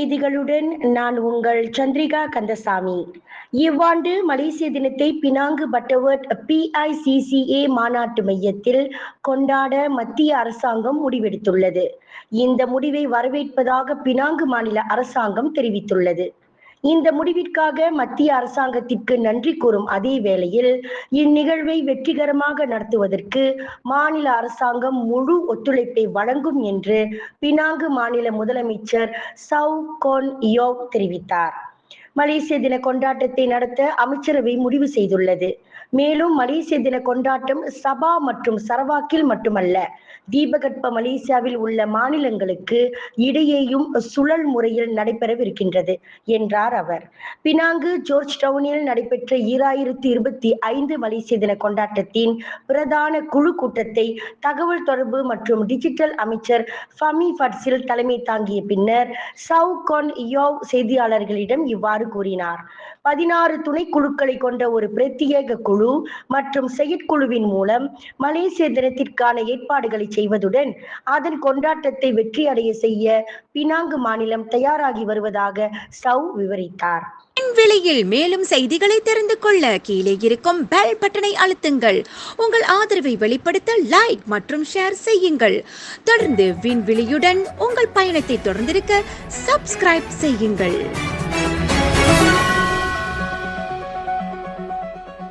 செய்திகளுடன் நான் உங்கள் சந்திரிகா கந்தசாமி. இவ்வாண்டு மலேசிய தினத்தை பினாங்கு பட்டர்வர்த் PICCA மாநாட்டு மையத்தில் கொண்டாட மத்திய அரசாங்கம் முடிவெடுத்துள்ளது. இந்த முடிவை வரவேற்பதாக பினாங்கு மாநில அரசாங்கம் தெரிவித்துள்ளது. இந்த முடிவிற்காக மத்திய அரசாங்கத்திற்கு நன்றி கூறும் அதே வேளையில் இந்நிகழ்வை வெற்றிகரமாக நடத்துவதற்கு மாநில அரசாங்கம் முழு ஒத்துழைப்பை வழங்கும் என்று பினாங்கு மாநில முதலமைச்சர் சவ் கொன் யோவ் தெரிவித்தார். மலேசிய தின கொண்டாட்டத்தை நடத்த அமைச்சரவை முடிவு செய்துள்ளது. மேலும் மலேசிய தின கொண்டாட்டம் சபா மற்றும் சரவாக்கில் மட்டுமல்ல, தீபகற்ப மலேசியாவில் உள்ள மாநிலங்களுக்கு இடையேயும் சுழல் முறையில் நடைபெறவிருக்கின்றது என்றார் அவர். பினாங்கு ஜோர்ஜ் டவுனில் நடைபெற்ற 2025 மலேசிய தின கொண்டாட்டத்தின் பிரதான குழு கூட்டத்தை தகவல் தொடர்பு மற்றும் டிஜிட்டல் அமைச்சர் ஃபமி ஃபட்சில் தலைமை தாங்கிய பின்னர் சவ் கொன் யோவ் செய்தியாளர்களிடம் இவ்வாறு கூறினார். 16 துணைக்குழுக்களை கொண்ட ஒரு பிரத்யேக குழு மற்றும் செயற்குழுவின் மூலம் மலேசிய தினத்திற்கான ஏற்பாடுகளை செய்வதுடன் அதன் கொண்டாட்டத்தை வெற்றியடைய செய்ய பினாங்கு மாநிலம் தயாராகி வருவதாக சவ் விவரித்தார். விலையில் மேலும் செய்திகளை தெரிந்து கொள்ள கீழே இருக்கும் பெல் பட்டனை அழுத்துங்கள். உங்கள் ஆதரவை வெளிப்படுத்த லைக் மற்றும் ஷேர் செய்யுங்கள். தொடர்ந்து விண்வெளியுடன் உங்கள் பயணத்தை தொடர்ந்திருக்க சப்ஸ்கிரைப் செய்யுங்கள்.